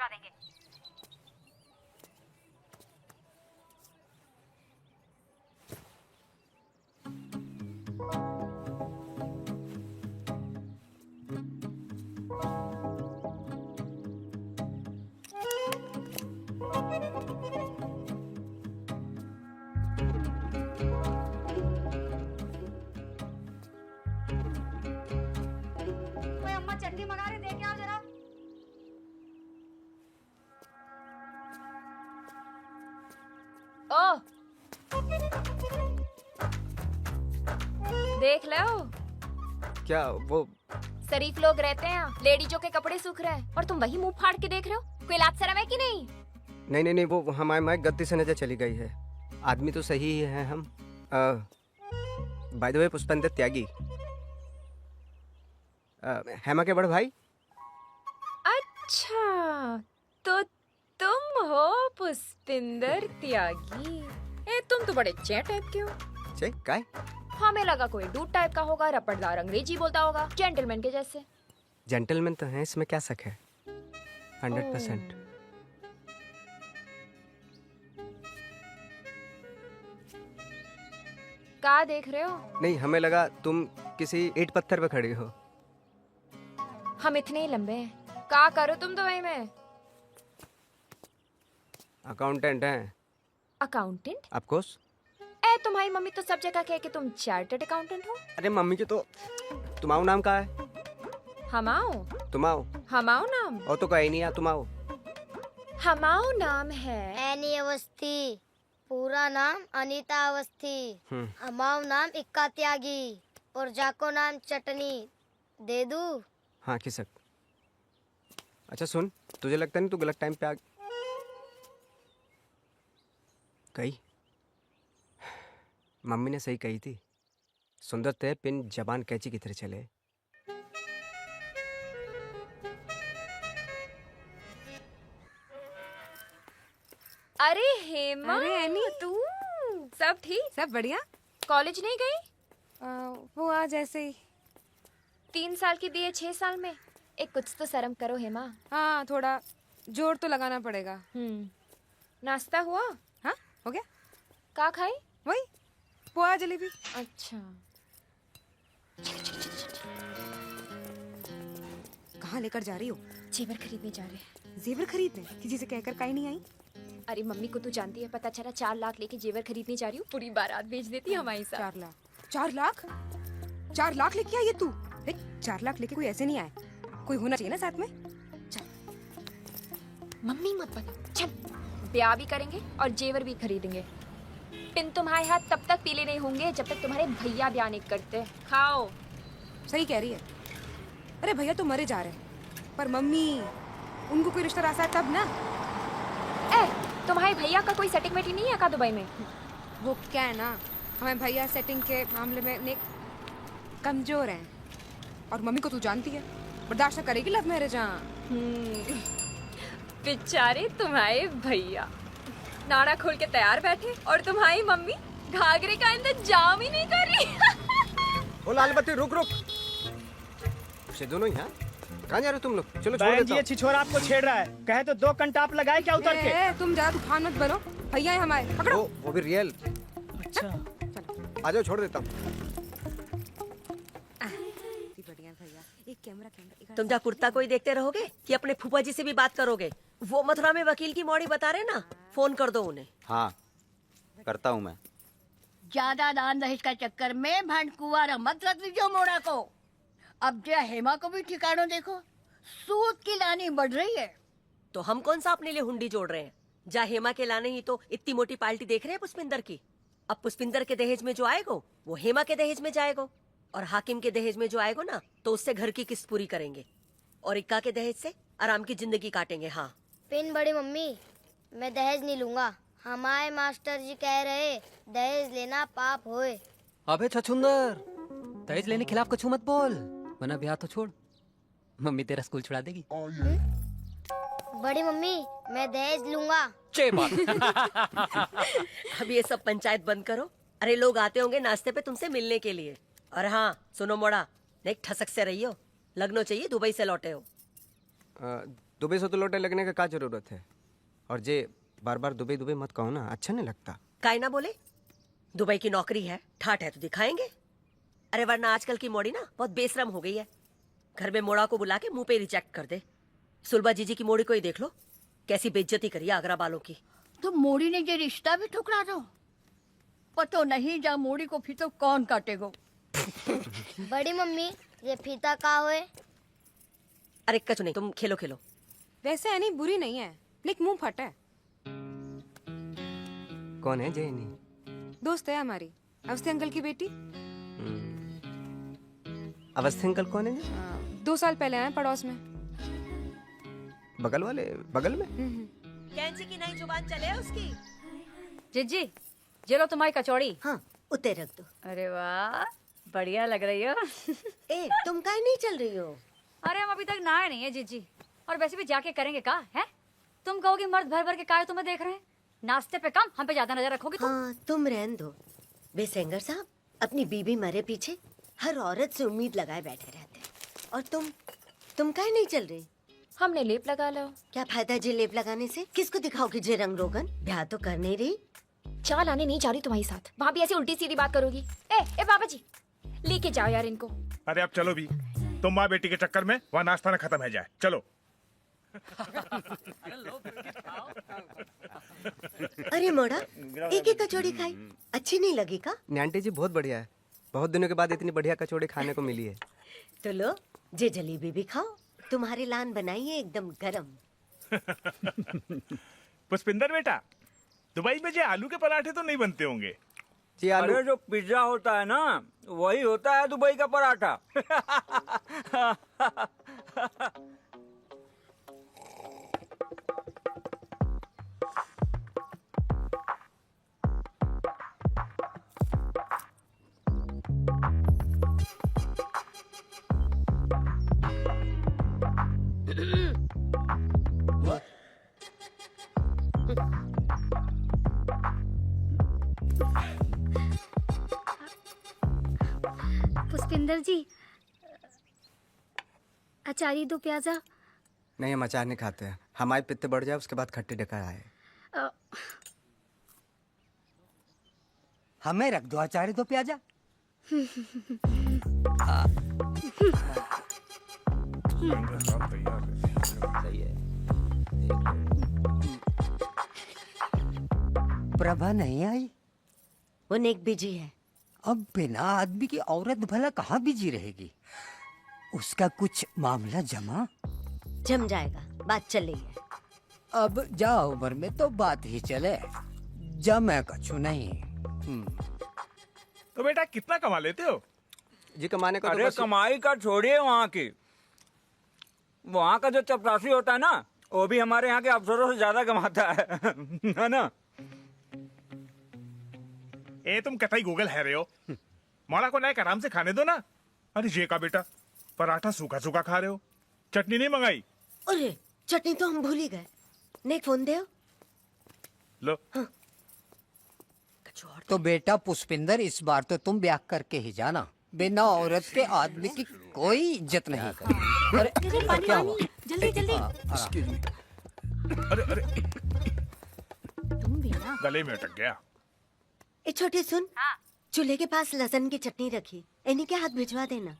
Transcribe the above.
भिजवा देंगे। ओए अम्मा चटनी मंगा रहे, दे के आओ जरा। ओ देख लो, क्या वो? शरीफ लोग रहते हैं यहाँ, लेडीजों के कपड़े सूख रहे हैं और तुम वही मुंह फाड़ के देख रहे हो। कोई लाज शर्म है कि नहीं? नहीं नहीं नहीं, वो हमारे माँ गलती से नजर चली गई है। आदमी तो सही ही है हम। बाय द वे पुष्पेंद्र त्यागी, हेमा के बड़े भाई। अच्छा, तो तुम हो पुष्पिंदर त्यागी। तुम तो बड़े चैट टाइप के हो। चे काय? हमें लगा कोई डूड टाइप का होगा, रपटदार अंग्रेजी बोलता होगा, जेंटलमैन के जैसे। जेंटलमैन तो है, इसमें क्या शक है। 100%। क्या देख रहे हो? नहीं, हमें लगा तुम किसी ईंट पत्थर पे खड़ी हो। हम इतने ही लंबे हैं। क्या करो तुम तो वही में? अकाउंटेंट हैं। अकाउंटेंट? Of course. तुम्हारी मम्मी तो सब जगह कहे कि तुम चार्टर्ड अकाउंटेंट हो। अरे मम्मी की तो तुमाओ नाम का है। हमाओ? तुमाओ। हमाओ नाम? और तो कहीं नहीं है तुमाओ। हमाओ नाम है। एनी अवस्थी, पूरा नाम अनीता अवस्थी। हमाओ नाम इक्का त्यागी और जाको नाम चटनी। दे दूं? हाँ खिसक। अच्छा सुन, तुझे लगता नहीं तू गलत टाइम पे आ गई? मम्मी ने सही कही थी, सुंदर थे पिन जबान कैंची की तरह चले। अरे हेमा, अरे एनी, तू सब ठीक? सब बढ़िया। कॉलेज नहीं गई? वो आज ऐसे ही। 3 साल की दिए 6 साल में। एक कुछ तो शर्म करो हेमा। हाँ, थोड़ा जोर तो लगाना पड़ेगा। नाश्ता हुआ? हाँ, हो गया। का खाई? वही पोहा जलेबी। अच्छा। कहाँ लेकर जा रही हो? जेवर खरीदने जा रहे हैं। जेवर खरीदने? किसी से कहकर काहे नहीं आई? अरे मम्मी को तू जानती है, पता चला 4 लाख लेके जेवर खरीदने जा रही हूँ। पूरी बारात भेज देती हमारे साथ। 4 लाख? 4 लाख? 4 लाख लेके आई है तू? देख, 4 लाख लेके कोई ऐसे नहीं आए, कोई होना चाहिए ना साथ में। मम्मी मत बनो, चल ब्याह भी करेंगे और जेवर भी खरीदेंगे। पिन तुम्हारे हाथ तब तक पीले नहीं होंगे जब तक तुम्हारे भैया ब्याह नहीं करते। खाओ। सही कह रही है। अरे भैया तो मरे जा रहे हैं, पर मम्मी, उनको कोई रिश्ता रास्ता है तब ना। तुम्हारे भैया का कोई सेटिंग वेटिंग नहीं है का दुबई में? वो क्या है ना, हमें भैया सेटिंग के मामले में कमजोर हैं, और मम्मी को तू जानती है, बर्दाश्त न करेगी लव मैरिज। बेचारे तुम्हारे भैया नाड़ा खोल के तैयार बैठे और तुम्हारी मम्मी घाघरे का इंतजाम ही नहीं कर रही। ओ लाल बत्ती, रुक रुक। से दोनों ही हैं? कहाँ जा रहे हो तुम लोग? चलो छोड़ बहन देता जी, ये हूँ। छिछोरा आपको छेड़ रहा है। कहे तो 2 कंटाप लगाए क्या उतर के? तुम ज्यादा तूफान मत बनो, भैया है हमारे, पकड़ो। वो भी रियल। अच्छा, आ जाओ, छोड़ देता हूँ। बढ़िया भैया, एक कैमरा। तुम क्या कुर्ता कोई देखते रहोगे कि अपने फूफा जी से भी बात करोगे? वो मथुरा में वकील की मौड़ी बता रहे ना, फोन कर दो उन्हें। हाँ करता हूँ मैं। ज्यादा दान दहेज का चक्कर में भंडकुआरा मत रख दीजिए मोड़ा को। अब जो हेमा को भी ठिकानों देखो, सूद की लानी बढ़ रही है। तो हम कौन सा अपने लिए हुंडी जोड़ रहे हैं? जा हेमा के लाने ही तो इतनी मोटी पार्टी देख रहे हैं पुष्पिंदर की। अब पुष्पिंदर के दहेज में जो आएगा वो हेमा के दहेज में जाएगा, और हाकिम के दहेज में जो आएगा ना तो उससे घर की किस्त पूरी करेंगे, और इक्का के दहेज से आराम की जिंदगी काटेंगे। हाँ पिन बड़ी मम्मी, मैं दहेज नहीं लूंगा। हमारे मास्टर जी कह रहे दहेज लेना पाप होए। अबे छछुंदर, दहेज लेने के खिलाफ कुछ मत बोल, वरना ब्याह तो छोड़, मम्मी तेरा स्कूल छुड़ा देगी। बड़ी मम्मी, मैं दहेज लूंगा। अब ये सब पंचायत बंद करो। अरे लोग आते होंगे नाश्ते पे तुमसे मिलने के लिए। और हाँ सुनो मोड़ा, नहीं ठसक से रहियो, लगनो चाहिए दुबई से लौटे हो। दुबई से तो लोटे लगने का क्या जरूरत है? और जे बार बार दुबई दुबई मत कहो ना, अच्छा नहीं लगता। काय ना बोले, दुबई की नौकरी है, ठाठ है तो दिखाएंगे। अरे वरना आजकल की मोड़ी ना बहुत बेशरम हो गई है। घर में मोड़ा को बुला के मुंह पे रिजेक्ट कर दे। सुलभा जीजी की मोड़ी को ही देख लो, कैसी बेइज्जती करी है आगरा वालों की। तो मोड़ी ने ये रिश्ता भी ठुकरा दो। पतो नहीं जा मोड़ी को फिर तो कौन काटेगो। बड़ी मम्मी ये फीता का हुए? अरे कछु नहीं, तुम खेलो खेलो। वैसे एनी बुरी नहीं है, लेकिन मुंह फट है। कौन है जैनी? दोस्त है हमारी, अवस्थी अंकल की बेटी। अवस्थी अंकल कौन है जी? 2 साल पहले आए पड़ोस में। बगल वाले, बगल में? कैंची की नई जुबान चले उसकी। जिज्जी ये लो तुम्हारी कचौड़ी। हाँ उते रख दो। अरे वाह बढ़िया लग रही हो। ए तुम काहे नहीं चल रही हो? अरे हम अभी तक नहाए नहीं है जीजी, और वैसे भी जाके करेंगे का है? तुम कहोगे मर्द भर भर के काय तुम्हें देख रहे हैं, नाश्ते पे कम हम पे ज्यादा नजर रखोगे तुम। हाँ तुम रहन दो। वे सेंगर साहब अपनी बीबी मरे पीछे हर औरत से उम्मीद लगाए बैठे रहते हैं। और तुम काहे नहीं चल रही? हमने लेप लगा लो। क्या फायदा जे लेप लगाने से? किसको दिखाओगी जे रंग रोगन? ब्याह तो कर नहीं रही। चाल आने नहीं जा रही तुम्हारी साथ। भाभी ऐसी उल्टी सीधी बात करोगी? ए बाबा जी लेके जाओ यार इनको। अरे अब चलो भी, तुम माँ बेटी के चक्कर में वहाँ नाश्ता न खत्म है जाए। चलो। अरे मोड़ा एक एक कचौड़ी खाई, अच्छी नहीं लगी का? आंटी जी बहुत बढ़िया है, बहुत दिनों के बाद इतनी बढ़िया कचौड़ी खाने को मिली है। तो लो जे जलेबी भी खाओ, तुम्हारी लान बनाई है एकदम गरम। पुष्पिंदर बेटा, दुबई में जे आलू के पराठे तो नहीं बनते होंगे? जी आलू। अरे जो पिज्जा होता है ना वही होता है दुबई का पराठा। पुष्पिंदर जी अचारी दो प्याजा। नहीं हम अचार नहीं खाते हैं, हमारे पित्ते बढ़ जाए उसके बाद खट्टी डकार आए। हमें रख दो अचारी दो प्याजा। सही है। प्रभा नहीं आई? वो नेक बिजी है। अब बिना आदमी की औरत भला कहाँ बिजी रहेगी? उसका कुछ मामला जमा? जम जाएगा, बात चल रही है। अब जा उम्र में तो बात ही चले, जमे कछु नहीं। तो बेटा कितना कमा लेते हो? जी कमाने का तो अरे बस- कमाई का छोड़िए वहाँ की, वहाँ का जो चपरासी होता है ना वो भी हमारे यहाँ के अफसरों से ज्यादा कमाता है ना? ए तुम कतई गूगल है रहे हो? मौला को नायक आराम से खाने दो ना। अरे जे का बेटा, पराठा सूखा सूखा खा रहे हो, चटनी नहीं मंगाई? अरे चटनी तो हम भूल ही गए। नेक फोन दे। लो। तो बेटा पुष्पिंदर इस बार तो तुम ब्याह करके ही जाना, बिना औरत के आदमी की कोई इज्जत नहीं। अरे क्या हुआ? जल्दी जल्दी। अरे अरे तुम भी ना। गले में अटक गया। ए छोटे सुन, चूल्हे के पास लहसुन की चटनी रखी, इन्हीं के हाथ भिजवा देना।